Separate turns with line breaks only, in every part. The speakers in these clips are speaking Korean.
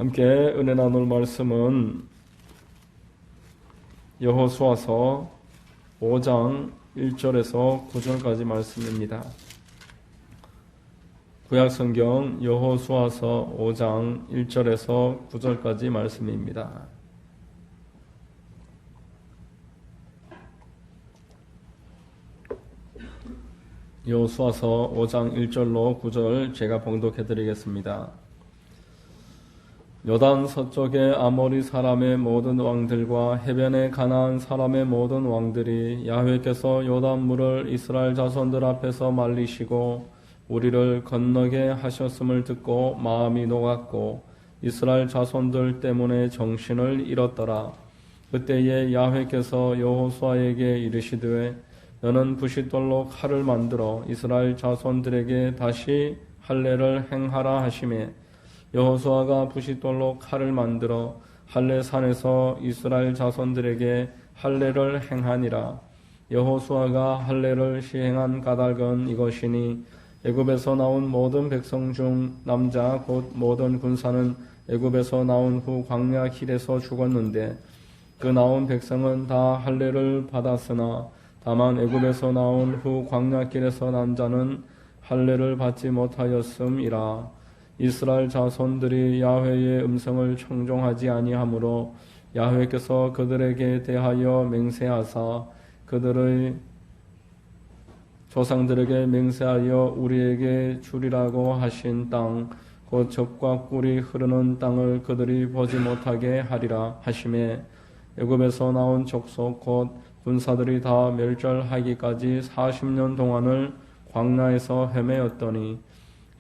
함께 은혜 나눌 말씀은 여호수아서 5장 1절에서 9절까지 말씀입니다. 구약성경 여호수아서 5장 1절에서 9절까지 말씀입니다. 여호수아서 5장 1절로 9절 제가 봉독해 드리겠습니다. 요단 서쪽의 아모리 사람의 모든 왕들과 해변의 가나안 사람의 모든 왕들이 야훼께서 요단 물을 이스라엘 자손들 앞에서 말리시고 우리를 건너게 하셨음을 듣고 마음이 녹았고 이스라엘 자손들 때문에 정신을 잃었더라. 그때에 야훼께서 여호수아에게 이르시되 너는 부싯돌로 칼을 만들어 이스라엘 자손들에게 다시 할례를 행하라 하시매 여호수아가 부싯돌로 칼을 만들어 할례 산에서 이스라엘 자손들에게 할례를 행하니라. 여호수아가 할례를 시행한 까닭은 이것이니 애굽에서 나온 모든 백성 중 남자 곧 모든 군사는 애굽에서 나온 후 광야 길에서 죽었는데 그 나온 백성은 다 할례를 받았으나 다만 애굽에서 나온 후 광야 길에서 난 자는 할례를 받지 못하였음이라. 이스라엘 자손들이 야훼의 음성을 청종하지 아니하므로 야훼께서 그들에게 대하여 맹세하사 그들의 조상들에게 맹세하여 우리에게 주리라고 하신 땅 곧 젖과 꿀이 흐르는 땅을 그들이 보지 못하게 하리라 하시매 애굽에서 나온 족속 곧 군사들이 다 멸절하기까지 40년 동안을 광야에서 헤매었더니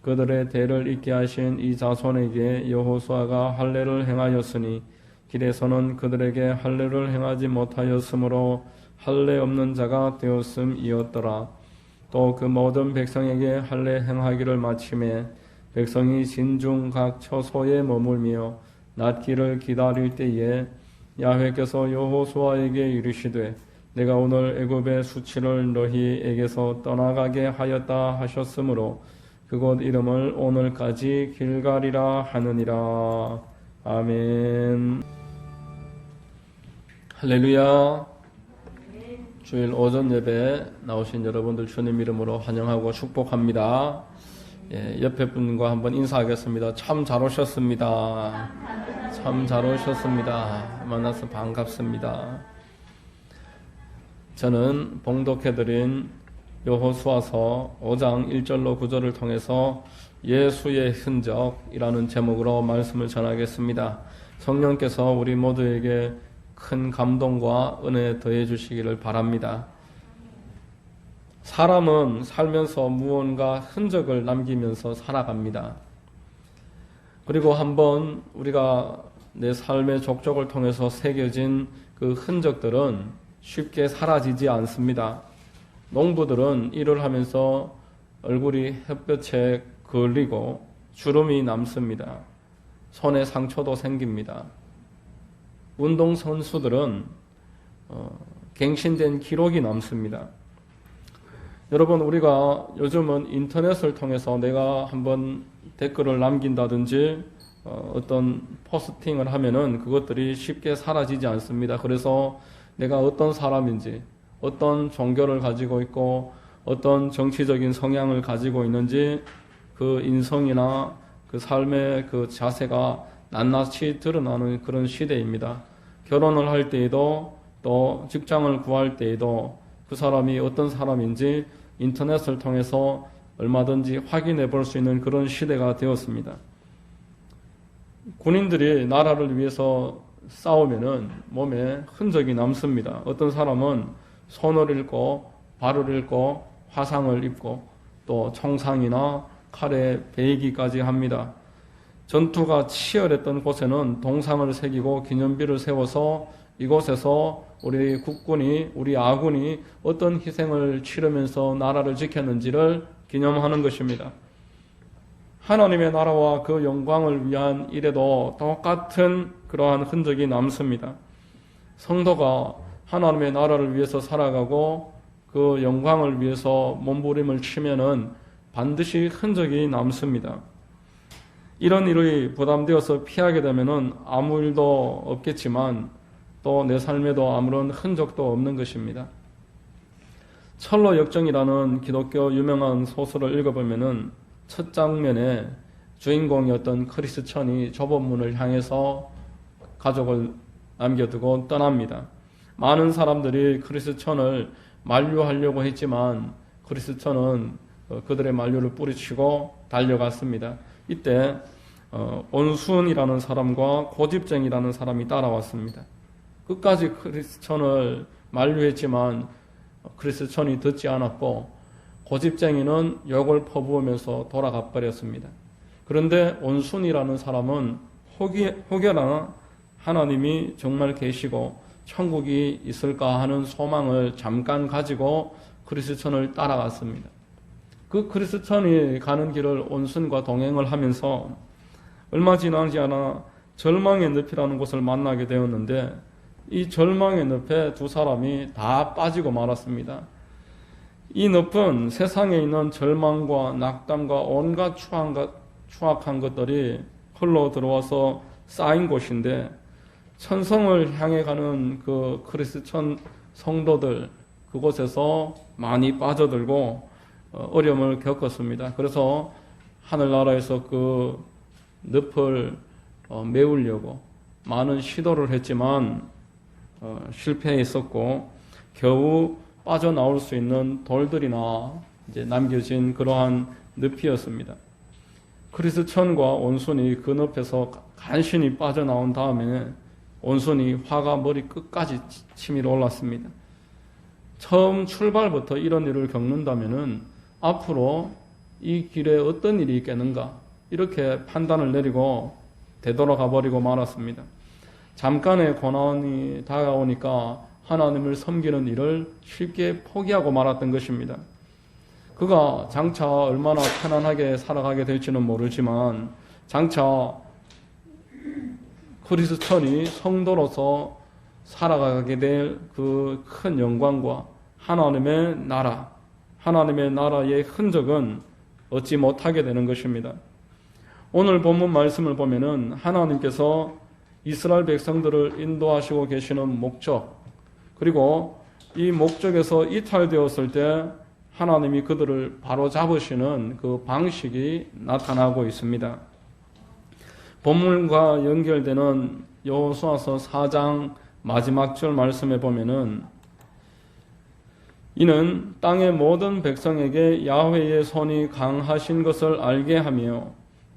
그들의 대를 잇게 하신 이 자손에게 여호수아가 할례를 행하였으니 길에서는 그들에게 할례를 행하지 못하였으므로 할례 없는 자가 되었음이었더라. 또 그 모든 백성에게 할례 행하기를 마치매 백성이 진중 각 처소에 머물며 낫기를 기다릴 때에 야훼께서 여호수아에게 이르시되 내가 오늘 애굽의 수치를 너희에게서 떠나가게 하였다 하셨으므로 그곳 이름을 오늘까지 길갈이라 하느니라. 아멘. 할렐루야. 주일 오전 예배 나오신 여러분들 주님 이름으로 환영하고 축복합니다. 옆에 분과 한번 인사하겠습니다. 참 잘 오셨습니다. 참 잘 오셨습니다. 만나서 반갑습니다. 저는 봉독해드린 여호수아서 5장 1절로 9절을 통해서 예수의 흔적이라는 제목으로 말씀을 전하겠습니다. 성령께서 우리 모두에게 큰 감동과 은혜 더해 주시기를 바랍니다. 사람은 살면서 무언가 흔적을 남기면서 살아갑니다. 그리고 한번 우리가 내 삶의 족적을 통해서 새겨진 그 흔적들은 쉽게 사라지지 않습니다. 농부들은 일을 하면서 얼굴이 햇볕에 걸리고 주름이 남습니다. 손에 상처도 생깁니다. 운동선수들은 갱신된 기록이 남습니다. 여러분, 우리가 요즘은 인터넷을 통해서 내가 한번 댓글을 남긴다든지 어떤 포스팅을 하면은 그것들이 쉽게 사라지지 않습니다. 그래서 내가 어떤 사람인지, 어떤 종교를 가지고 있고 어떤 정치적인 성향을 가지고 있는지 그 인성이나 그 삶의 그 자세가 낱낱이 드러나는 그런 시대입니다. 결혼을 할 때에도 또 직장을 구할 때에도 그 사람이 어떤 사람인지 인터넷을 통해서 얼마든지 확인해 볼 수 있는 그런 시대가 되었습니다. 군인들이 나라를 위해서 싸우면은 몸에 흔적이 남습니다. 어떤 사람은 손을 잃고 발을 잃고 화상을 입고 또 총상이나 칼에 베이기까지 합니다. 전투가 치열했던 곳에는 동상을 새기고 기념비를 세워서 이곳에서 우리 국군이, 우리 아군이 어떤 희생을 치르면서 나라를 지켰는지를 기념하는 것입니다. 하나님의 나라와 그 영광을 위한 일에도 똑같은 그러한 흔적이 남습니다. 성도가 하나님의 나라를 위해서 살아가고 그 영광을 위해서 몸부림을 치면은 반드시 흔적이 남습니다. 이런 일이 부담되어서 피하게 되면은 아무 일도 없겠지만 또 내 삶에도 아무런 흔적도 없는 것입니다. 철로 역정이라는 기독교 유명한 소설을 읽어보면은 첫 장면에 주인공이었던 크리스천이 좁은 문을 향해서 가족을 남겨두고 떠납니다. 많은 사람들이 크리스천을 만류하려고 했지만 크리스천은 그들의 만류를 뿌리치고 달려갔습니다. 이때 온순이라는 사람과 고집쟁이라는 사람이 따라왔습니다. 끝까지 크리스천을 만류했지만 크리스천이 듣지 않았고 고집쟁이는 욕을 퍼부으면서 돌아가 버렸습니다. 그런데 온순이라는 사람은 혹여나 하나님이 정말 계시고 천국이 있을까 하는 소망을 잠깐 가지고 크리스천을 따라갔습니다. 그 크리스천이 가는 길을 온순과 동행을 하면서 얼마 지나지 않아 절망의 늪이라는 곳을 만나게 되었는데 이 절망의 늪에 두 사람이 다 빠지고 말았습니다. 이 늪은 세상에 있는 절망과 낙담과 온갖 추악한 것들이 흘러 들어와서 쌓인 곳인데 천성을 향해 가는 그 크리스천 성도들 그곳에서 많이 빠져들고 어려움을 겪었습니다. 그래서 하늘나라에서 그 늪을 메우려고 많은 시도를 했지만 실패했었고 겨우 빠져나올 수 있는 돌들이나 이제 남겨진 그러한 늪이었습니다. 크리스천과 온순이 그 늪에서 간신히 빠져나온 다음에 온순이 화가 머리 끝까지 치밀어 올랐습니다. 처음 출발부터 이런 일을 겪는다면은 앞으로 이 길에 어떤 일이 있겠는가 이렇게 판단을 내리고 되돌아가 버리고 말았습니다. 잠깐의 고난이 다가오니까 하나님을 섬기는 일을 쉽게 포기하고 말았던 것입니다. 그가 장차 얼마나 편안하게 살아가게 될지는 모르지만 장차 크리스천이 성도로서 살아가게 될 그 큰 영광과 하나님의 나라의 흔적은 얻지 못하게 되는 것입니다. 오늘 본문 말씀을 보면은 하나님께서 이스라엘 백성들을 인도하시고 계시는 목적, 그리고 이 목적에서 이탈되었을 때 하나님이 그들을 바로잡으시는 그 방식이 나타나고 있습니다. 본문과 연결되는 여호수아서 4장 마지막 절 말씀에 보면은 이는 땅의 모든 백성에게 야훼의 손이 강하신 것을 알게 하며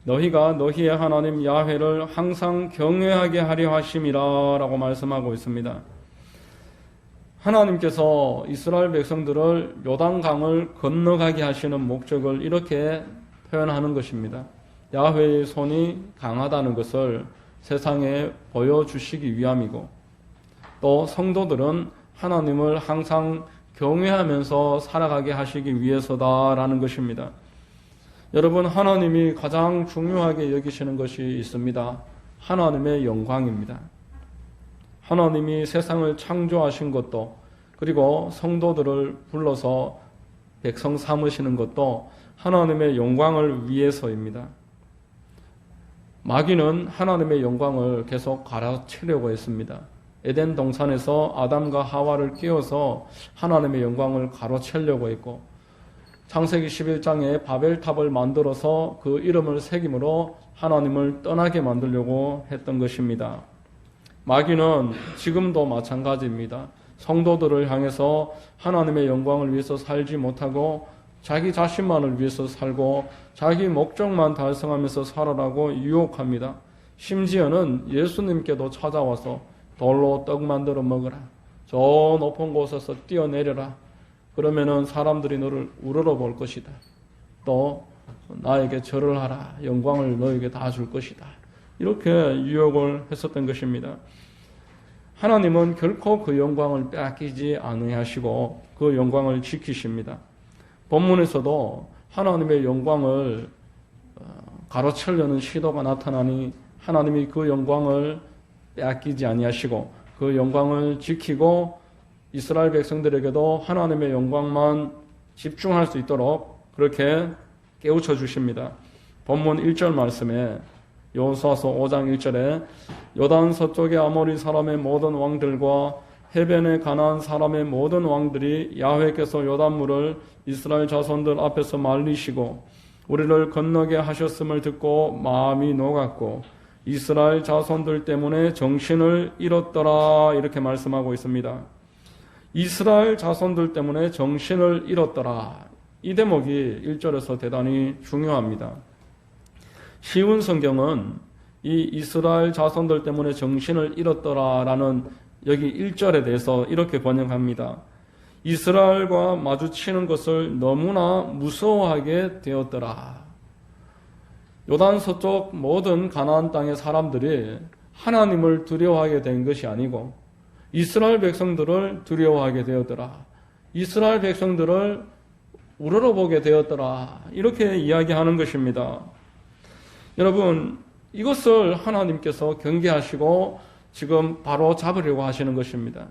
너희가 너희의 하나님 야훼를 항상 경외하게 하려 하심이라 라고 말씀하고 있습니다. 하나님께서 이스라엘 백성들을 요단강을 건너가게 하시는 목적을 이렇게 표현하는 것입니다. 야훼의 손이 강하다는 것을 세상에 보여주시기 위함이고 또 성도들은 하나님을 항상 경외하면서 살아가게 하시기 위해서다라는 것입니다. 여러분, 하나님이 가장 중요하게 여기시는 것이 있습니다. 하나님의 영광입니다. 하나님이 세상을 창조하신 것도 그리고 성도들을 불러서 백성 삼으시는 것도 하나님의 영광을 위해서입니다. 마귀는 하나님의 영광을 계속 갈아치려고 했습니다. 에덴 동산에서 아담과 하와를 끼워서 하나님의 영광을 가로채려고 했고 창세기 11장에 바벨탑을 만들어서 그 이름을 새김으로 하나님을 떠나게 만들려고 했던 것입니다. 마귀는 지금도 마찬가지입니다. 성도들을 향해서 하나님의 영광을 위해서 살지 못하고 자기 자신만을 위해서 살고 자기 목적만 달성하면서 살아라고 유혹합니다. 심지어는 예수님께도 찾아와서 돌로 떡 만들어 먹으라. 저 높은 곳에서 뛰어내려라. 그러면은 사람들이 너를 우러러 볼 것이다. 또 나에게 절을 하라. 영광을 너에게 다 줄 것이다. 이렇게 유혹을 했었던 것입니다. 하나님은 결코 그 영광을 빼앗기지 아니하시고 그 영광을 지키십니다. 본문에서도 하나님의 영광을 가로채려는 시도가 나타나니 하나님이 그 영광을 빼앗기지 아니하시고 그 영광을 지키고 이스라엘 백성들에게도 하나님의 영광만 집중할 수 있도록 그렇게 깨우쳐 주십니다. 본문 1절 말씀에 여호수아서 5장 1절에 요단 서쪽의 아모리 사람의 모든 왕들과 해변의 가나안 사람의 모든 왕들이 야훼께서 요단물을 이스라엘 자손들 앞에서 말리시고 우리를 건너게 하셨음을 듣고 마음이 녹았고 이스라엘 자손들 때문에 정신을 잃었더라, 이렇게 말씀하고 있습니다. 이스라엘 자손들 때문에 정신을 잃었더라. 이 대목이 1절에서 대단히 중요합니다. 쉬운 성경은 이 이스라엘 자손들 때문에 정신을 잃었더라라는 여기 1절에 대해서 이렇게 번역합니다. 이스라엘과 마주치는 것을 너무나 무서워하게 되었더라. 요단 서쪽 모든 가나안 땅의 사람들이 하나님을 두려워하게 된 것이 아니고 이스라엘 백성들을 두려워하게 되었더라. 이스라엘 백성들을 우러러보게 되었더라. 이렇게 이야기하는 것입니다. 여러분, 이것을 하나님께서 경계하시고 지금 바로 잡으려고 하시는 것입니다.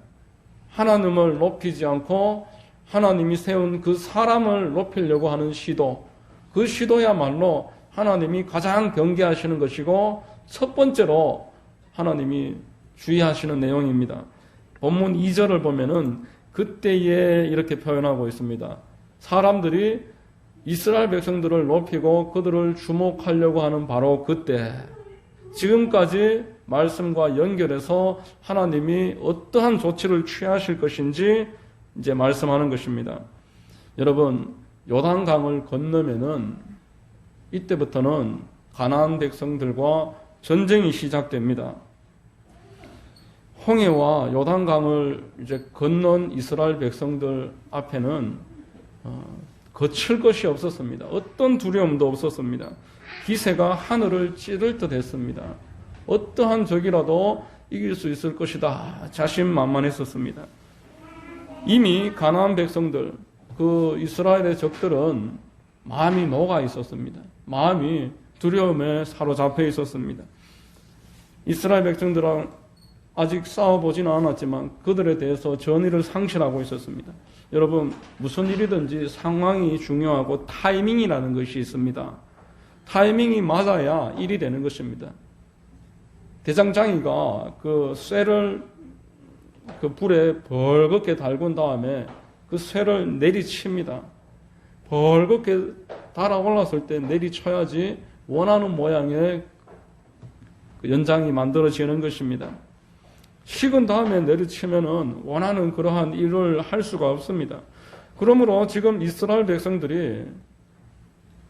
하나님을 높이지 않고 하나님이 세운 그 사람을 높이려고 하는 시도, 그 시도야말로 하나님이 가장 경계하시는 것이고 첫 번째로 하나님이 주의하시는 내용입니다. 본문 2절을 보면은 그때에 이렇게 표현하고 있습니다. 사람들이 이스라엘 백성들을 높이고 그들을 주목하려고 하는 바로 그때, 지금까지 말씀과 연결해서 하나님이 어떠한 조치를 취하실 것인지 이제 말씀하는 것입니다. 여러분, 요단강을 건너면은 이때부터는 가나안 백성들과 전쟁이 시작됩니다. 홍해와 요단강을 이제 건넌 이스라엘 백성들 앞에는 거칠 것이 없었습니다. 어떤 두려움도 없었습니다. 기세가 하늘을 찌를 듯 했습니다. 어떠한 적이라도 이길 수 있을 것이다, 자신만만했었습니다. 이미 가나안 백성들, 그 이스라엘의 적들은 마음이 녹아 있었습니다. 마음이 두려움에 사로잡혀 있었습니다. 이스라엘 백성들은 아직 싸워보지는 않았지만 그들에 대해서 전의를 상실하고 있었습니다. 여러분, 무슨 일이든지 상황이 중요하고 타이밍이라는 것이 있습니다. 타이밍이 맞아야 일이 되는 것입니다. 대장장이가 그 쇠를 그 불에 벌겋게 달군 다음에 그 쇠를 내리칩니다. 벌겋게 달아올랐을 때 내리쳐야지 원하는 모양의 연장이 만들어지는 것입니다. 식은 다음에 내리치면은 원하는 그러한 일을 할 수가 없습니다. 그러므로 지금 이스라엘 백성들이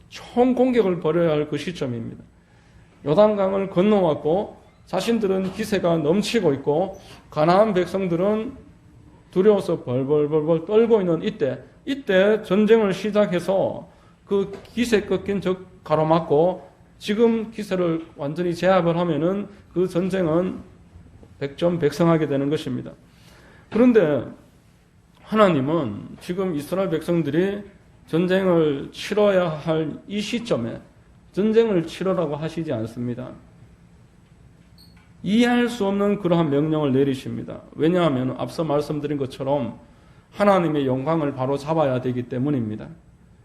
총공격을 벌여야 할 그 시점입니다. 요단강을 건너왔고 자신들은 기세가 넘치고 있고 가나안 백성들은 두려워서 벌벌벌벌 떨고 있는 이때 전쟁을 시작해서 그 기세 꺾인 적 가로막고 지금 기세를 완전히 제압을 하면은 그 전쟁은 백전백승하게 되는 것입니다. 그런데 하나님은 지금 이스라엘 백성들이 전쟁을 치러야 할 이 시점에 전쟁을 치러라고 하시지 않습니다. 이해할 수 없는 그러한 명령을 내리십니다. 왜냐하면 앞서 말씀드린 것처럼 하나님의 영광을 바로 잡아야 되기 때문입니다.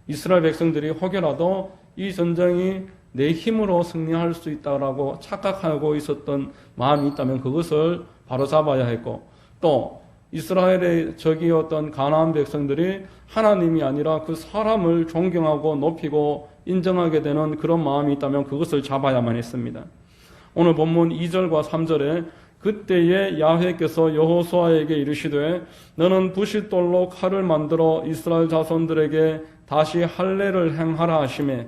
이스라엘 백성들이 혹여라도 이 전쟁이 내 힘으로 승리할 수 있다라고 착각하고 있었던 마음이 있다면 그것을 바로 잡아야 했고, 또 이스라엘의 적이었던 가나안 백성들이 하나님이 아니라 그 사람을 존경하고 높이고 인정하게 되는 그런 마음이 있다면 그것을 잡아야만 했습니다. 오늘 본문 2절과 3절에 그때에 야훼께서 여호수아에게 이르시되 너는 부싯돌로 칼을 만들어 이스라엘 자손들에게 다시 할례를 행하라 하시매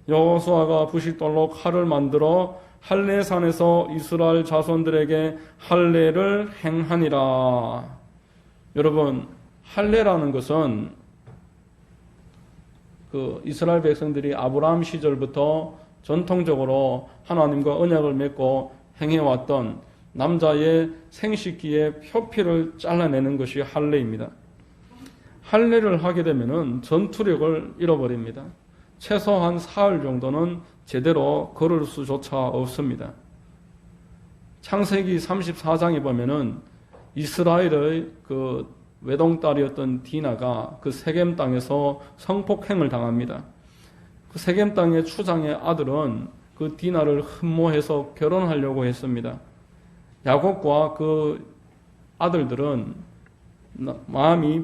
여호수아가 부싯돌로 칼을 만들어 할례산에서 이스라엘 자손들에게 할례를 행하니라. 여러분, 할례라는 것은 그 이스라엘 백성들이 아브라함 시절부터 전통적으로 하나님과 언약을 맺고 행해왔던 남자의 생식기의 표피를 잘라내는 것이 할례입니다. 할례를 하게 되면은 전투력을 잃어버립니다. 최소한 사흘 정도는 제대로 걸을 수조차 없습니다. 창세기 34장에 보면은 이스라엘의 그 외동딸이었던 디나가 그 세겜 땅에서 성폭행을 당합니다. 그 세겜 땅의 추장의 아들은 그 디나를 흠모해서 결혼하려고 했습니다. 야곱과 그 아들들은 마음이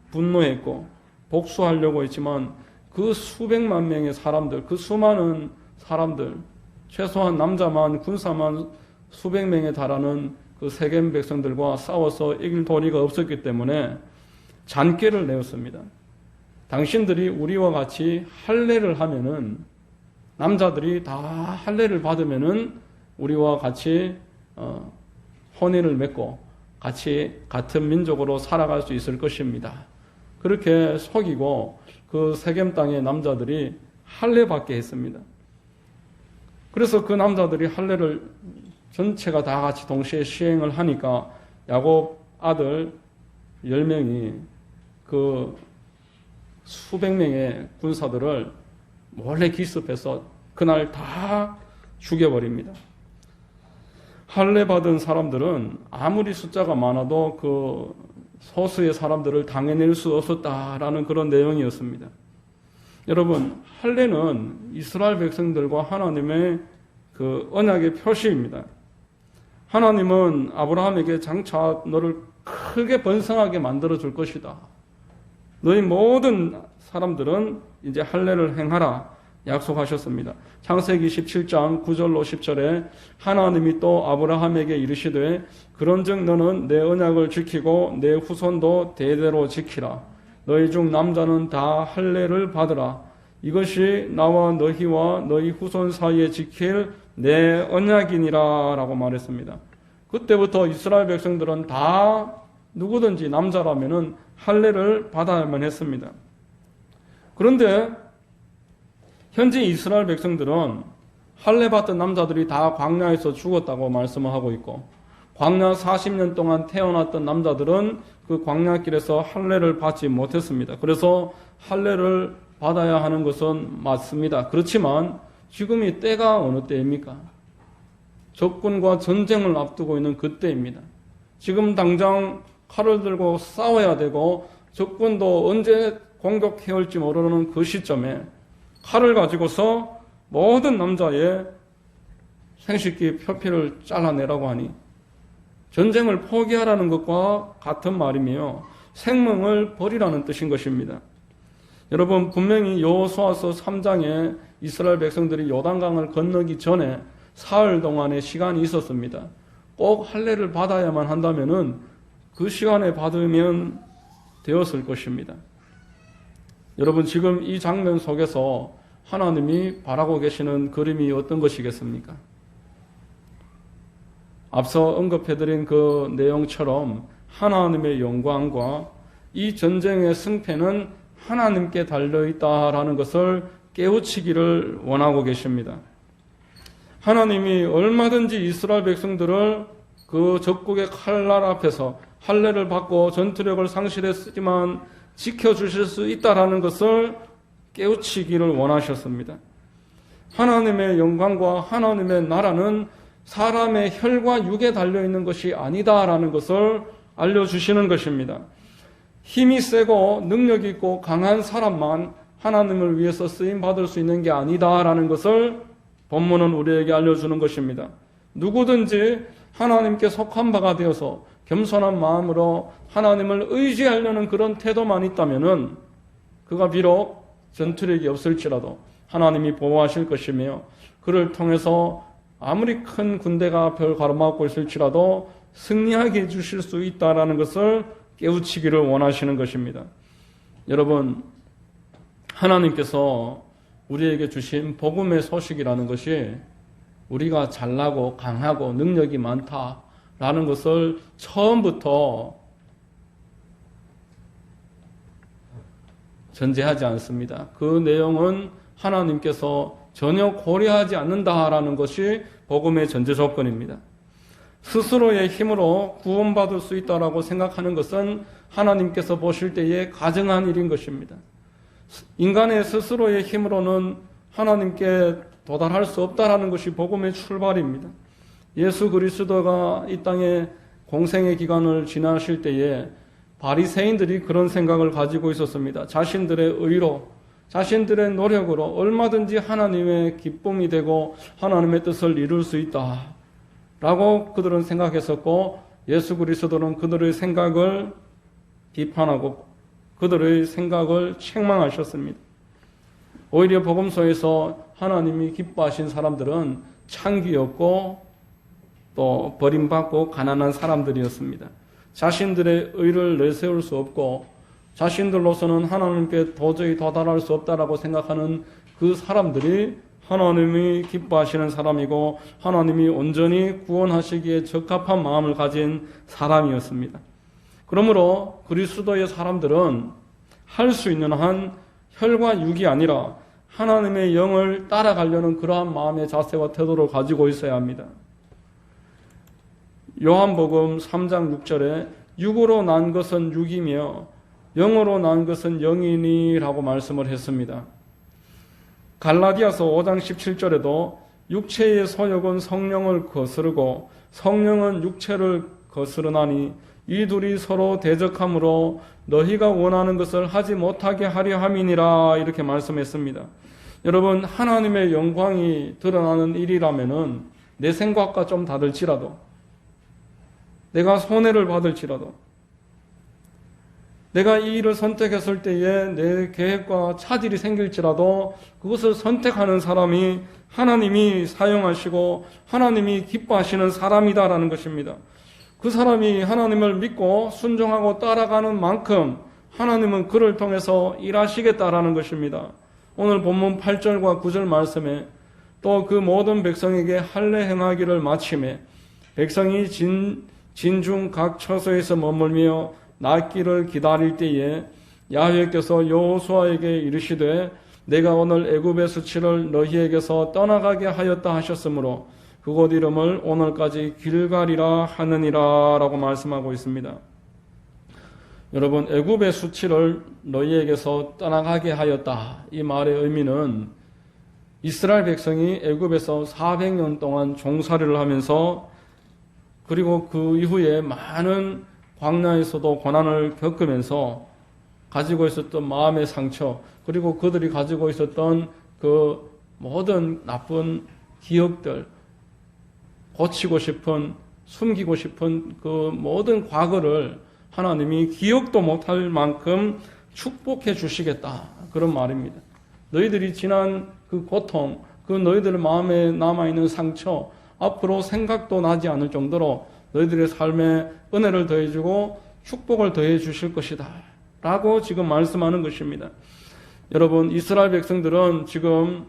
분노했고 복수하려고 했지만 그 수백만 명의 사람들, 그 수많은 사람들, 최소한 남자만 군사만 수백 명에 달하는 그 세겜 백성들과 싸워서 이길 도리가 없었기 때문에 잔꾀를 내었습니다. 당신들이 우리와 같이 할례를 하면은, 남자들이 다 할례를 받으면은 우리와 같이 혼인을 맺고 같이 같은 민족으로 살아갈 수 있을 것입니다. 그렇게 속이고 그 세겜 땅의 남자들이 할례 받게 했습니다. 그래서 그 남자들이 할례를 전체가 다 같이 동시에 시행을 하니까 야곱 아들 10명이 그 수백 명의 군사들을 몰래 기습해서 그날 다 죽여버립니다. 할례 받은 사람들은 아무리 숫자가 많아도 그 소수의 사람들을 당해낼 수 없었다라는 그런 내용이었습니다. 여러분, 할례는 이스라엘 백성들과 하나님의 그 언약의 표시입니다. 하나님은 아브라함에게 장차 너를 크게 번성하게 만들어 줄 것이다. 너희 모든 사람들은 이제 할례를 행하라 약속하셨습니다. 창세기 17장 9절로 10절에 하나님이 또 아브라함에게 이르시되 그런즉 너는 내 언약을 지키고 내 후손도 대대로 지키라. 너희 중 남자는 다 할례를 받으라. 이것이 나와 너희와 너희 후손 사이에 지킬 내 언약이니라 라고 말했습니다. 그때부터 이스라엘 백성들은 다 누구든지 남자라면은 할례를 받아야만 했습니다. 그런데 현재 이스라엘 백성들은 할례 받던 남자들이 다 광야에서 죽었다고 말씀을 하고 있고, 광야 40년 동안 태어났던 남자들은 그 광야길에서 할례를 받지 못했습니다. 그래서 할례를 받아야 하는 것은 맞습니다. 그렇지만 지금이 때가 어느 때입니까? 적군과 전쟁을 앞두고 있는 그때입니다. 지금 당장 칼을 들고 싸워야 되고 적군도 언제 공격해올지 모르는 그 시점에 칼을 가지고서 모든 남자의 생식기 표피를 잘라내라고 하니 전쟁을 포기하라는 것과 같은 말이며 생명을 버리라는 뜻인 것입니다. 여러분, 분명히 여호수아서 3장에 이스라엘 백성들이 요단강을 건너기 전에 사흘 동안의 시간이 있었습니다. 꼭 할례를 받아야만 한다면은 그 시간에 받으면 되었을 것입니다. 여러분, 지금 이 장면 속에서 하나님이 바라고 계시는 그림이 어떤 것이겠습니까? 앞서 언급해드린 그 내용처럼 하나님의 영광과 이 전쟁의 승패는 하나님께 달려있다라는 것을 깨우치기를 원하고 계십니다. 하나님이 얼마든지 이스라엘 백성들을 그 적국의 칼날 앞에서 할례를 받고 전투력을 상실했지만 지켜주실 수 있다라는 것을 깨우치기를 원하셨습니다. 하나님의 영광과 하나님의 나라는 사람의 혈과 육에 달려있는 것이 아니다라는 것을 알려주시는 것입니다. 힘이 세고 능력 있고 강한 사람만 하나님을 위해서 쓰임받을 수 있는 게 아니다라는 것을 본문은 우리에게 알려주는 것입니다. 누구든지 하나님께 속한 바가 되어서 겸손한 마음으로 하나님을 의지하려는 그런 태도만 있다면은 그가 비록 전투력이 없을지라도 하나님이 보호하실 것이며 그를 통해서 아무리 큰 군대가 별 가로막고 있을지라도 승리하게 해주실 수 있다라는 것을 깨우치기를 원하시는 것입니다. 여러분, 하나님께서 우리에게 주신 복음의 소식이라는 것이 우리가 잘나고 강하고 능력이 많다라는 것을 처음부터 전제하지 않습니다. 그 내용은 하나님께서 전혀 고려하지 않는다라는 것이 복음의 전제 조건입니다. 스스로의 힘으로 구원받을 수 있다라고 생각하는 것은 하나님께서 보실 때에 가증한 일인 것입니다. 인간의 스스로의 힘으로는 하나님께 도달할 수 없다라는 것이 복음의 출발입니다. 예수 그리스도가 이 땅에 공생의 기간을 지나실 때에 바리새인들이 그런 생각을 가지고 있었습니다. 자신들의 의로, 자신들의 노력으로 얼마든지 하나님의 기쁨이 되고 하나님의 뜻을 이룰 수 있다 라고 그들은 생각했었고, 예수 그리스도는 그들의 생각을 비판하고 그들의 생각을 책망하셨습니다. 오히려 복음서에서 하나님이 기뻐하신 사람들은 창기였고 또 버림받고 가난한 사람들이었습니다. 자신들의 의를 내세울 수 없고 자신들로서는 하나님께 도저히 도달할 수 없다라고 생각하는 그 사람들이 하나님이 기뻐하시는 사람이고 하나님이 온전히 구원하시기에 적합한 마음을 가진 사람이었습니다. 그러므로 그리스도의 사람들은 할 수 있는 한 혈과 육이 아니라 하나님의 영을 따라가려는 그러한 마음의 자세와 태도를 가지고 있어야 합니다. 요한복음 3장 6절에 육으로 난 것은 육이며 영으로 난 것은 영이니라고 말씀을 했습니다. 갈라디아서 5장 17절에도 육체의 소욕은 성령을 거스르고 성령은 육체를 거스르나니 이 둘이 서로 대적함으로 너희가 원하는 것을 하지 못하게 하려 함이니라 이렇게 말씀했습니다. 여러분, 하나님의 영광이 드러나는 일이라면은 내 생각과 좀 다를지라도, 내가 손해를 받을지라도, 내가 이 일을 선택했을 때에 내 계획과 차질이 생길지라도 그것을 선택하는 사람이 하나님이 사용하시고 하나님이 기뻐하시는 사람이다라는 것입니다. 그 사람이 하나님을 믿고 순종하고 따라가는 만큼 하나님은 그를 통해서 일하시겠다라는 것입니다. 오늘 본문 8절과 9절 말씀에 또 그 모든 백성에게 할례 행하기를 마침에 백성이 진중 각 처소에서 머물며 낫기를 기다릴 때에 야훼께서 여호수아에게 이르시되 내가 오늘 애굽의 수치를 너희에게서 떠나가게 하였다 하셨으므로 그곳 이름을 오늘까지 길갈이라 하느니라 라고 말씀하고 있습니다. 여러분, 애굽의 수치를 너희에게서 떠나가게 하였다. 이 말의 의미는 이스라엘 백성이 애굽에서 400년 동안 종살이를 하면서 그리고 그 이후에 많은 광야에서도 고난을 겪으면서 가지고 있었던 마음의 상처, 그리고 그들이 가지고 있었던 그 모든 나쁜 기억들, 고치고 싶은, 숨기고 싶은 그 모든 과거를 하나님이 기억도 못할 만큼 축복해 주시겠다. 그런 말입니다. 너희들이 지난 그 고통, 그 너희들 마음에 남아있는 상처, 앞으로 생각도 나지 않을 정도로 너희들의 삶에 은혜를 더해주고 축복을 더해 주실 것이다 라고 지금 말씀하는 것입니다. 여러분, 이스라엘 백성들은 지금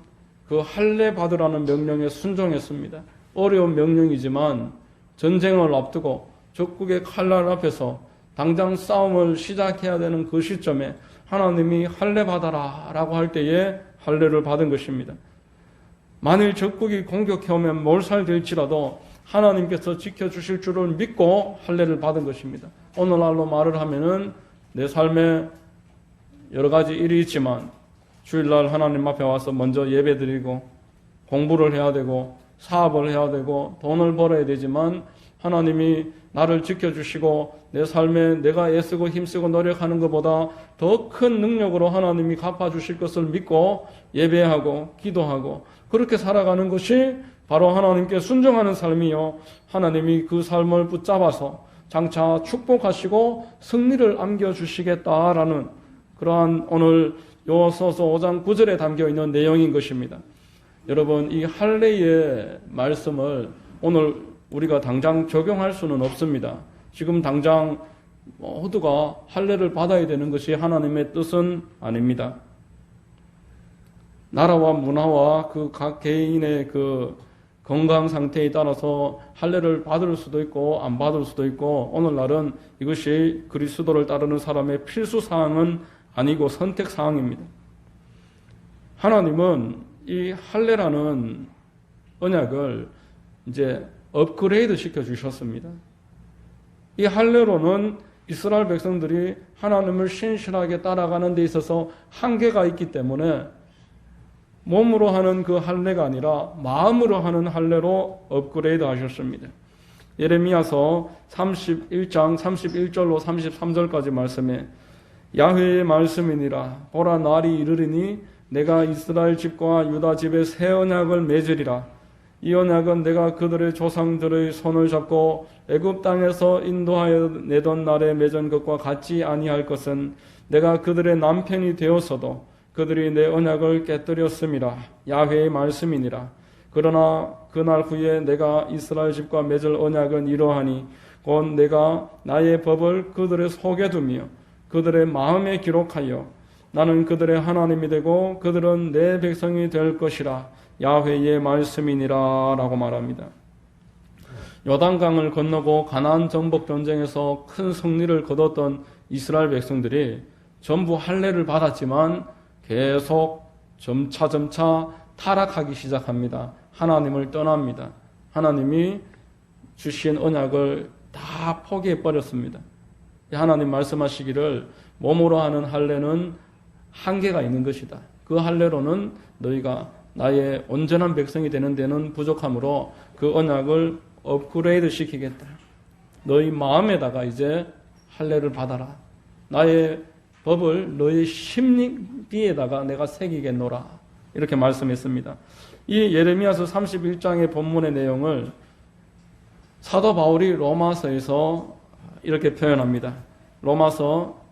그 할례 받으라는 명령에 순종했습니다. 어려운 명령이지만 전쟁을 앞두고 적국의 칼날 앞에서 당장 싸움을 시작해야 되는 그 시점에 하나님이 할례 받아라 라고 할 때에 할례를 받은 것입니다. 만일 적국이 공격해오면 몰살될지라도 하나님께서 지켜주실 줄을 믿고 할례를 받은 것입니다. 오늘날로 말을 하면은 내 삶에 여러 가지 일이 있지만 주일날 하나님 앞에 와서 먼저 예배드리고 공부를 해야 되고 사업을 해야 되고 돈을 벌어야 되지만 하나님이 나를 지켜주시고 내 삶에 내가 애쓰고 힘쓰고 노력하는 것보다 더 큰 능력으로 하나님이 갚아주실 것을 믿고 예배하고 기도하고 그렇게 살아가는 것이 바로 하나님께 순종하는 삶이요, 하나님이 그 삶을 붙잡아서 장차 축복하시고 승리를 안겨주시겠다라는 그러한 오늘 요소서 5장 9절에 담겨있는 내용인 것입니다. 여러분, 이 할례의 말씀을 오늘 우리가 당장 적용할 수는 없습니다. 지금 당장 모두가 할례를 받아야 되는 것이 하나님의 뜻은 아닙니다. 나라와 문화와 그 각 개인의 그 건강 상태에 따라서 할례를 받을 수도 있고 안 받을 수도 있고, 오늘날은 이것이 그리스도를 따르는 사람의 필수 사항은 아니고 선택 사항입니다. 하나님은 이 할례라는 언약을 이제 업그레이드 시켜 주셨습니다. 이 할례로는 이스라엘 백성들이 하나님을 신실하게 따라가는 데 있어서 한계가 있기 때문에 몸으로 하는 그 할례가 아니라 마음으로 하는 할례로 업그레이드 하셨습니다. 예레미야서 31장 31절로 33절까지 말씀에 야훼의 말씀이니라 보라 날이 이르리니 내가 이스라엘 집과 유다 집에 새 언약을 맺으리라. 이 언약은 내가 그들의 조상들의 손을 잡고 애굽 땅에서 인도하여 내던 날에 맺은 것과 같지 아니할 것은 내가 그들의 남편이 되었어도 그들이 내 언약을 깨뜨렸음이라. 야훼의 말씀이니라. 그러나 그날 후에 내가 이스라엘 집과 맺을 언약은 이러하니 곧 내가 나의 법을 그들의 속에 두며 그들의 마음에 기록하여 나는 그들의 하나님이 되고 그들은 내 백성이 될 것이라. 야훼의 말씀이니라 라고 말합니다. 요단강을 건너고 가나안 정복 전쟁에서 큰 승리를 거뒀던 이스라엘 백성들이 전부 할례를 받았지만 계속 점차 타락하기 시작합니다. 하나님을 떠납니다. 하나님이 주신 언약을 다 포기해 버렸습니다. 하나님 말씀하시기를 몸으로 하는 할례는 한계가 있는 것이다. 그 할례로는 너희가 나의 온전한 백성이 되는 데는 부족하므로 그 언약을 업그레이드 시키겠다. 너희 마음에다가 이제 할례를 받아라. 나의 법을 너희 심리에다가 내가 새기겠노라. 이렇게 말씀했습니다. 이 예레미야서 31장의 본문의 내용을 사도 바울이 로마서에서 이렇게 표현합니다. 로마서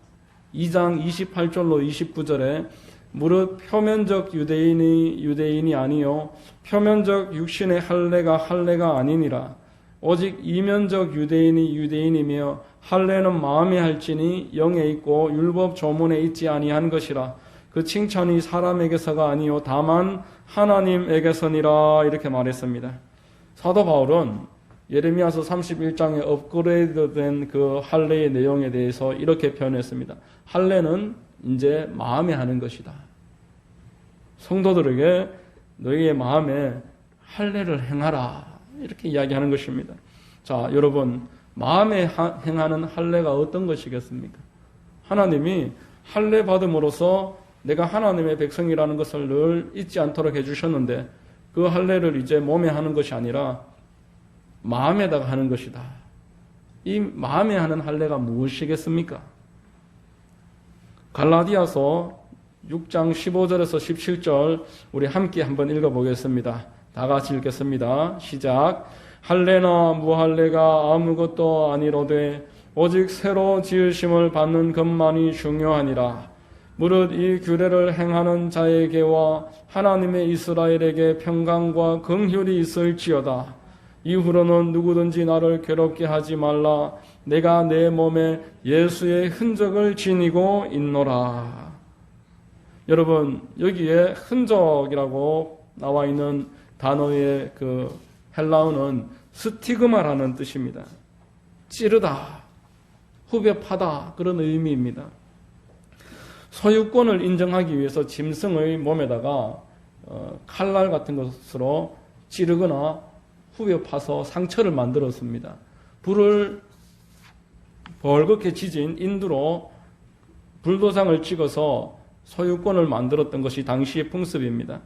2장 28절로 29절에 무릇 표면적 유대인이 아니요 표면적 육신의 할례가 아니니라. 오직 이면적 유대인이 유대인이며 할례는 마음에 할지니 영에 있고 율법 조문에 있지 아니한 것이라. 그 칭찬이 사람에게서가 아니요 다만 하나님에게서니라. 이렇게 말했습니다. 사도 바울은 예레미야서 31장에 업그레이드된 그 할례의 내용에 대해서 이렇게 표현했습니다. 할례는 이제 마음에 하는 것이다. 성도들에게 너희의 마음에 할례를 행하라. 이렇게 이야기하는 것입니다. 자, 여러분, 마음에 행하는 할례가 어떤 것이겠습니까? 하나님이 할례 받음으로써 내가 하나님의 백성이라는 것을 늘 잊지 않도록 해주셨는데 그 할례를 이제 몸에 하는 것이 아니라 마음에다가 하는 것이다. 이 마음에 하는 할례가 무엇이겠습니까? 갈라디아서 6장 15절에서 17절 우리 함께 한번 읽어보겠습니다. 다 같이 읽겠습니다. 시작. 할례나 무할례가 아무것도 아니로되 오직 새로 지으심을 받는 것만이 중요하니라. 무릇 이 규례를 행하는 자에게와 하나님의 이스라엘에게 평강과 긍휼이 있을지어다. 이후로는 누구든지 나를 괴롭게 하지 말라. 내가 내 몸에 예수의 흔적을 지니고 있노라. 여러분, 여기에 흔적이라고 나와 있는 단어의 그 헬라어는 스티그마라는 뜻입니다. 찌르다, 후벼파다, 그런 의미입니다. 소유권을 인정하기 위해서 짐승의 몸에다가 칼날 같은 것으로 찌르거나 후벼파서 상처를 만들었습니다. 불을 벌겋게 지진 인두로 불도장을 찍어서 소유권을 만들었던 것이 당시의 풍습입니다.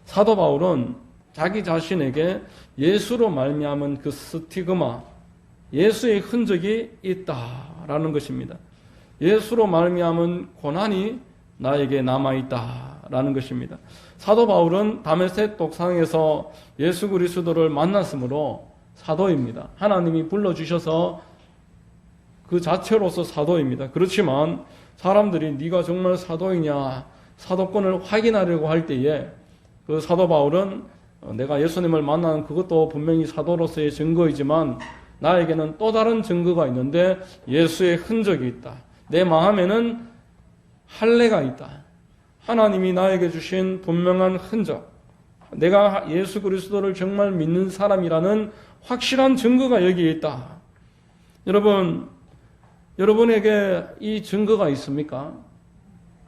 사도 바울은 자기 자신에게 예수로 말미암은 그 스티그마, 예수의 흔적이 있다라는 것입니다. 예수로 말미암은 고난이 나에게 남아있다라는 것입니다. 사도 바울은 다메섹 독상에서 예수 그리스도를 만났으므로 사도입니다. 하나님이 불러주셔서 그 자체로서 사도입니다. 그렇지만 사람들이 네가 정말 사도이냐 사도권을 확인하려고 할 때에 그 사도 바울은 내가 예수님을 만나는 그것도 분명히 사도로서의 증거이지만 나에게는 또 다른 증거가 있는데 예수의 흔적이 있다. 내 마음에는 할례가 있다. 하나님이 나에게 주신 분명한 흔적, 내가 예수 그리스도를 정말 믿는 사람이라는 확실한 증거가 여기에 있다. 여러분에게 이 증거가 있습니까?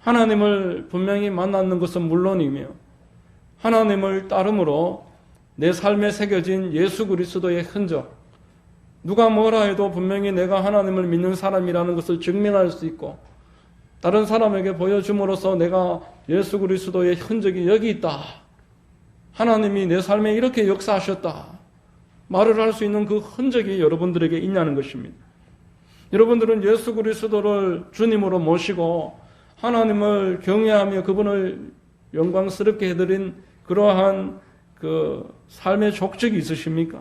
하나님을 분명히 만났는 것은 물론이며 하나님을 따름으로 내 삶에 새겨진 예수 그리스도의 흔적, 누가 뭐라 해도 분명히 내가 하나님을 믿는 사람이라는 것을 증명할 수 있고 다른 사람에게 보여줌으로써 내가 예수 그리스도의 흔적이 여기 있다. 하나님이 내 삶에 이렇게 역사하셨다. 말을 할 수 있는 그 흔적이 여러분들에게 있냐는 것입니다. 여러분들은 예수 그리스도를 주님으로 모시고 하나님을 경외하며 그분을 영광스럽게 해드린 그러한 그 삶의 족적이 있으십니까?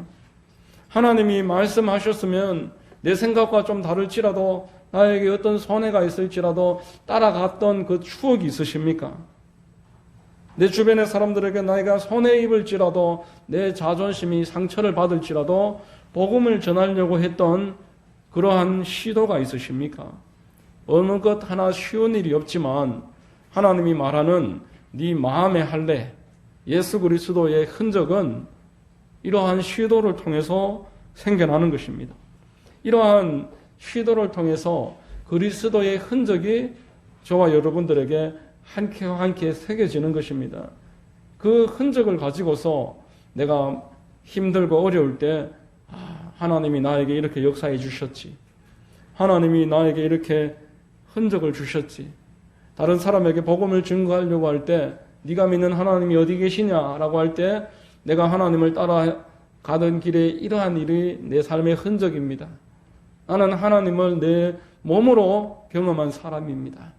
하나님이 말씀하셨으면 내 생각과 좀 다를지라도 나에게 어떤 손해가 있을지라도 따라갔던 그 추억이 있으십니까? 내 주변의 사람들에게 내가 손해 입을지라도 내 자존심이 상처를 받을지라도 복음을 전하려고 했던 그러한 시도가 있으십니까? 어느 것 하나 쉬운 일이 없지만 하나님이 말하는 네 마음의 할례, 예수 그리스도의 흔적은 이러한 시도를 통해서 생겨나는 것입니다. 이러한 시도를 통해서 그리스도의 흔적이 저와 여러분들에게 한 켜와 한 켜 새겨지는 것입니다. 그 흔적을 가지고서 내가 힘들고 어려울 때 하나님이 나에게 이렇게 역사해 주셨지. 하나님이 나에게 이렇게 흔적을 주셨지. 다른 사람에게 복음을 증거하려고 할 때 네가 믿는 하나님이 어디 계시냐라고 할 때 내가 하나님을 따라가던 길에 이러한 일이 내 삶의 흔적입니다. 나는 하나님을 내 몸으로 경험한 사람입니다.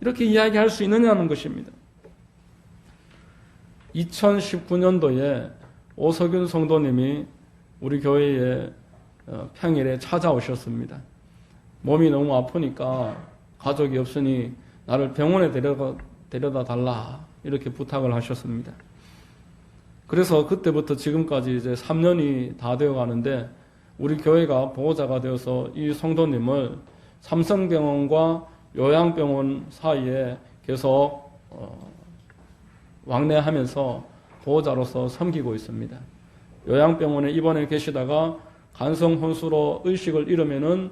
이렇게 이야기할 수 있느냐는 것입니다. 2019년도에 오석윤 성도님이 우리 교회에 평일에 찾아오셨습니다. 몸이 너무 아프니까 가족이 없으니 나를 병원에 데려다 달라 이렇게 부탁을 하셨습니다. 그래서 그때부터 지금까지 이제 3년이 다 되어 가는데 우리 교회가 보호자가 되어서 이 성도님을 삼성병원과 요양병원 사이에 계속 왕래하면서 보호자로서 섬기고 있습니다. 요양병원에 입원해 계시다가 간성혼수로 의식을 잃으면은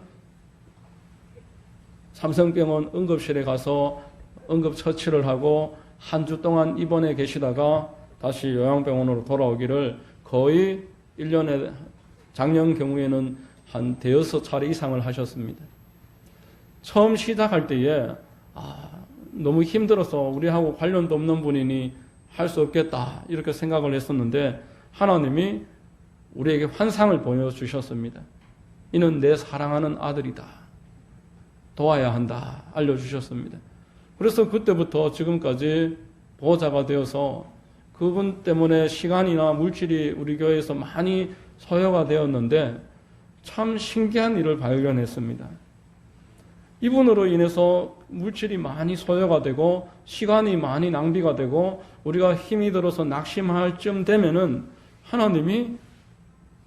삼성병원 응급실에 가서 응급처치를 하고 한 주 동안 입원해 계시다가 다시 요양병원으로 돌아오기를 거의 1년에 작년 경우에는 한 대여섯 차례 이상을 하셨습니다. 처음 시작할 때에 너무 힘들어서 우리하고 관련도 없는 분이니 할 수 없겠다 이렇게 생각을 했었는데 하나님이 우리에게 환상을 보여주셨습니다. 이는 내 사랑하는 아들이다. 도와야 한다 알려주셨습니다. 그래서 그때부터 지금까지 보호자가 되어서 그분 때문에 시간이나 물질이 우리 교회에서 많이 소요가 되었는데 참 신기한 일을 발견했습니다. 이분으로 인해서 물질이 많이 소요가 되고 시간이 많이 낭비가 되고 우리가 힘이 들어서 낙심할 쯤 되면은 하나님이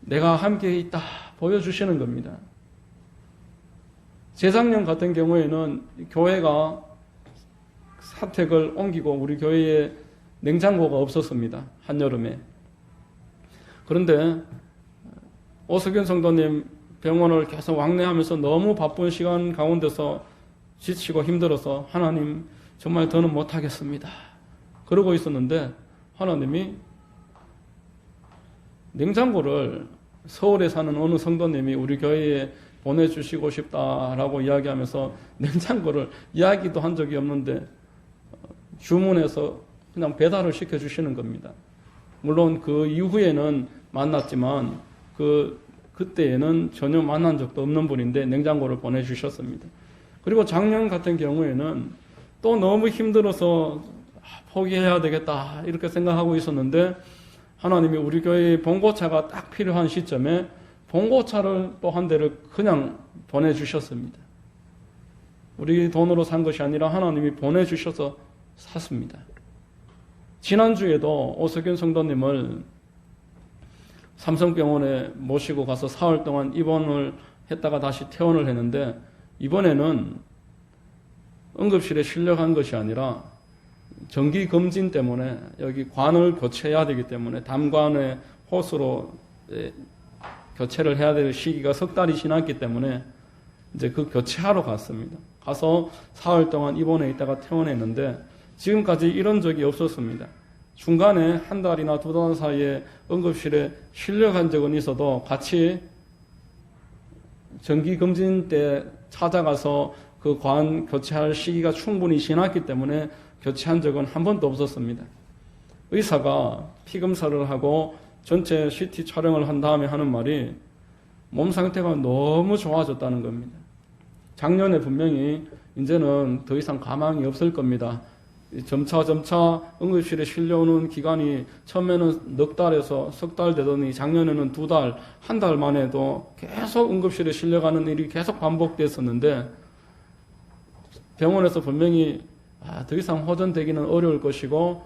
내가 함께 있다 보여주시는 겁니다. 재작년 같은 경우에는 교회가 사택을 옮기고 우리 교회에 냉장고가 없었습니다. 한여름에. 그런데 오석윤 성도님 병원을 계속 왕래하면서 너무 바쁜 시간 가운데서 지치고 힘들어서 하나님 정말 더는 못하겠습니다. 그러고 있었는데 하나님이 냉장고를 서울에 사는 어느 성도님이 우리 교회에 보내주시고 싶다라고 이야기하면서 냉장고를 이야기도 한 적이 없는데 주문해서 그냥 배달을 시켜주시는 겁니다. 물론 그 이후에는 만났지만 그때에는 전혀 만난 적도 없는 분인데 냉장고를 보내주셨습니다. 그리고 작년 같은 경우에는 또 너무 힘들어서 포기해야 되겠다 이렇게 생각하고 있었는데 하나님이 우리 교회에 봉고차가 딱 필요한 시점에 봉고차를 또 한 대를 그냥 보내주셨습니다. 우리 돈으로 산 것이 아니라 하나님이 보내주셔서 샀습니다. 지난주에도 오석윤 성도님을 삼성병원에 모시고 가서 사흘 동안 입원을 했다가 다시 퇴원을 했는데 이번에는 응급실에 실려간 것이 아니라 정기검진 때문에 여기 관을 교체해야 되기 때문에 담관의 호스로 교체를 해야 될 시기가 석 달이 지났기 때문에 이제 그 교체하러 갔습니다. 가서 사흘 동안 입원해 있다가 퇴원했는데 지금까지 이런 적이 없었습니다. 중간에 한 달이나 두 달 사이에 응급실에 실려간 적은 있어도 같이 정기검진 때 찾아가서 그 관 교체할 시기가 충분히 지났기 때문에 교체한 적은 한 번도 없었습니다. 의사가 피검사를 하고 전체 CT 촬영을 한 다음에 하는 말이 몸 상태가 너무 좋아졌다는 겁니다. 작년에 분명히 이제는 더 이상 가망이 없을 겁니다. 점차 응급실에 실려오는 기간이 처음에는 넉 달에서 석 달 되더니 작년에는 2달, 한 달 만에도 계속 응급실에 실려가는 일이 계속 반복됐었는데 병원에서 분명히 더 이상 호전되기는 어려울 것이고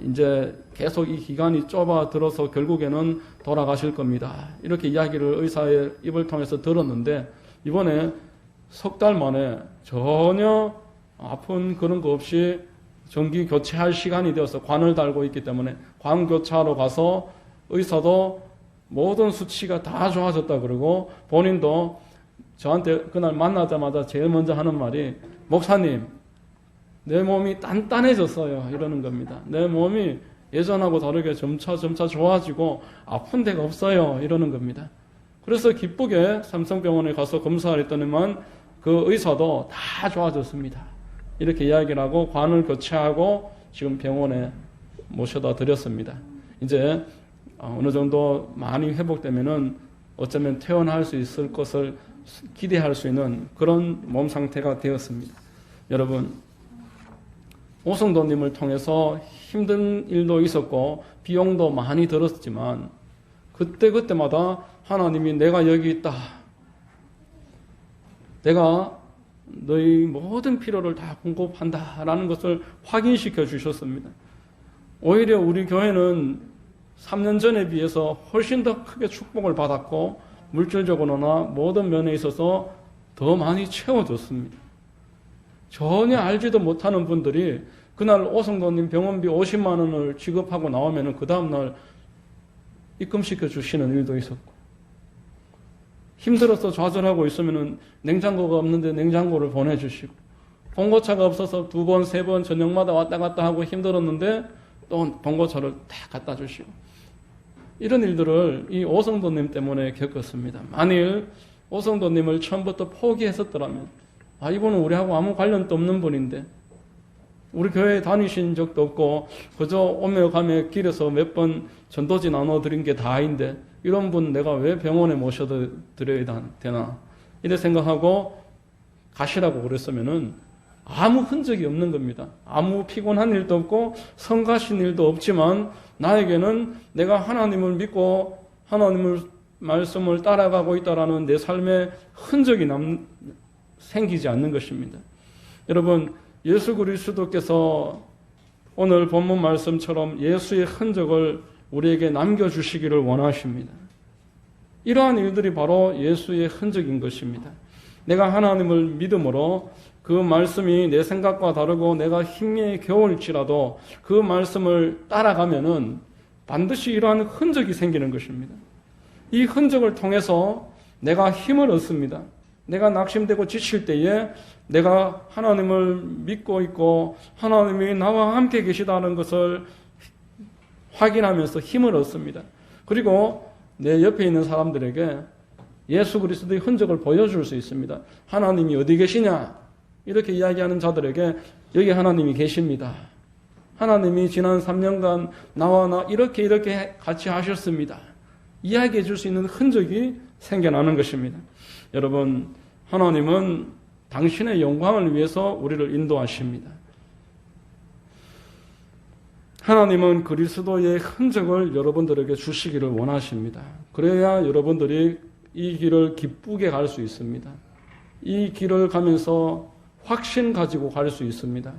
이제 계속 이 기간이 좁아들어서 결국에는 돌아가실 겁니다. 이렇게 이야기를 의사의 입을 통해서 들었는데 이번에 석 달 만에 전혀 아픈 그런 거 없이 정기 교체할 시간이 되어서 관을 달고 있기 때문에 관 교체하러 가서 의사도 모든 수치가 다 좋아졌다 그러고 본인도 저한테 그날 만나자마자 제일 먼저 하는 말이 목사님 내 몸이 단단해졌어요 이러는 겁니다. 내 몸이 예전하고 다르게 점차 좋아지고 아픈 데가 없어요 이러는 겁니다. 그래서 기쁘게 삼성병원에 가서 검사를 했더니만 그 의사도 다 좋아졌습니다. 이렇게 이야기를 하고 관을 교체하고 지금 병원에 모셔다 드렸습니다. 이제 어느 정도 많이 회복되면은 어쩌면 퇴원할 수 있을 것을 기대할 수 있는 그런 몸 상태가 되었습니다. 여러분, 오성도님을 통해서 힘든 일도 있었고 비용도 많이 들었지만 그때마다 하나님이 내가 여기 있다. 내가 너희 모든 필요를 다 공급한다라는 것을 확인시켜 주셨습니다. 오히려 우리 교회는 3년 전에 비해서 훨씬 더 크게 축복을 받았고 물질적으로나 모든 면에 있어서 더 많이 채워졌습니다. 전혀 알지도 못하는 분들이 그날 오성도님 병원비 50만 원을 지급하고 나오면 그 다음날 입금시켜 주시는 일도 있었고 힘들어서 좌절하고 있으면 냉장고가 없는데 냉장고를 보내주시고 봉고차가 없어서 2번, 3번 저녁마다 왔다 갔다 하고 힘들었는데 또 봉고차를 다 갖다 주시고 이런 일들을 이 오성도님 때문에 겪었습니다. 만일 오성도님을 처음부터 포기했었더라면 이분은 우리하고 아무 관련도 없는 분인데 우리 교회에 다니신 적도 없고 그저 오며 가며 길에서 몇 번 전도지 나눠드린 게 다인데 이런 분 내가 왜 병원에 모셔드려야 되나 이래 생각하고 가시라고 그랬으면은 아무 흔적이 없는 겁니다. 아무 피곤한 일도 없고 성가신 일도 없지만 나에게는 내가 하나님을 믿고 하나님을 말씀을 따라가고 있다라는 내 삶의 흔적이 생기지 않는 것입니다. 여러분, 예수 그리스도께서 오늘 본문 말씀처럼 예수의 흔적을 우리에게 남겨주시기를 원하십니다. 이러한 일들이 바로 예수의 흔적인 것입니다. 내가 하나님을 믿음으로 그 말씀이 내 생각과 다르고 내가 힘에 겨울지라도 그 말씀을 따라가면은 반드시 이러한 흔적이 생기는 것입니다. 이 흔적을 통해서 내가 힘을 얻습니다. 내가 낙심되고 지칠 때에 내가 하나님을 믿고 있고 하나님이 나와 함께 계시다는 것을 확인하면서 힘을 얻습니다. 그리고 내 옆에 있는 사람들에게 예수 그리스도의 흔적을 보여줄 수 있습니다. 하나님이 어디 계시냐? 이렇게 이야기하는 자들에게 여기 하나님이 계십니다. 하나님이 지난 3년간 나와 이렇게 같이 하셨습니다. 이야기해 줄 수 있는 흔적이 생겨나는 것입니다. 여러분, 하나님은 당신의 영광을 위해서 우리를 인도하십니다. 하나님은 그리스도의 흔적을 여러분들에게 주시기를 원하십니다. 그래야 여러분들이 이 길을 기쁘게 갈 수 있습니다. 이 길을 가면서 확신 가지고 갈 수 있습니다.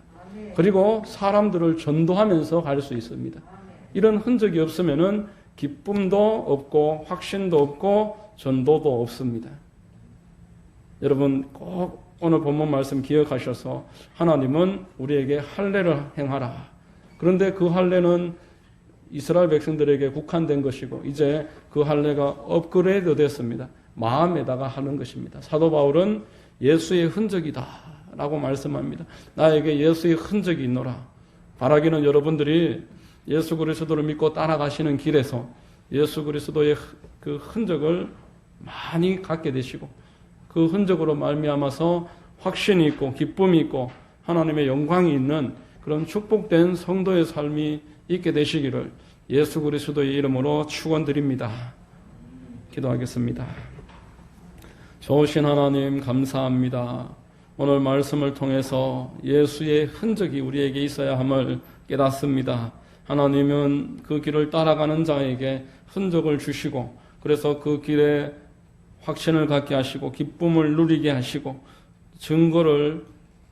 그리고 사람들을 전도하면서 갈 수 있습니다. 이런 흔적이 없으면은 기쁨도 없고 확신도 없고 전도도 없습니다. 여러분 꼭 오늘 본문 말씀 기억하셔서 하나님은 우리에게 할례를 행하라. 그런데 그 할례는 이스라엘 백성들에게 국한된 것이고 이제 그 할례가 업그레이드 됐습니다. 마음에다가 하는 것입니다. 사도 바울은 예수의 흔적이다 라고 말씀합니다. 나에게 예수의 흔적이 있노라. 바라기는 여러분들이 예수 그리스도를 믿고 따라가시는 길에서 예수 그리스도의 그 흔적을 많이 갖게 되시고 그 흔적으로 말미암아서 확신이 있고 기쁨이 있고 하나님의 영광이 있는 그런 축복된 성도의 삶이 있게 되시기를 예수 그리스도의 이름으로 축원드립니다. 기도하겠습니다. 좋으신 하나님 감사합니다. 오늘 말씀을 통해서 예수의 흔적이 우리에게 있어야 함을 깨닫습니다. 하나님은 그 길을 따라가는 자에게 흔적을 주시고 그래서 그 길에 확신을 갖게 하시고 기쁨을 누리게 하시고 증거를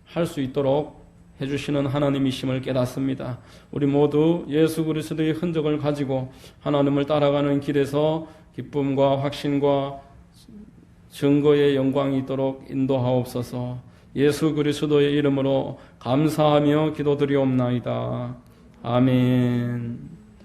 할 수 있도록 해주시는 하나님이심을 깨닫습니다. 우리 모두 예수 그리스도의 흔적을 가지고 하나님을 따라가는 길에서 기쁨과 확신과 증거의 영광이 있도록 인도하옵소서. 예수 그리스도의 이름으로 감사하며 기도드리옵나이다. 아멘.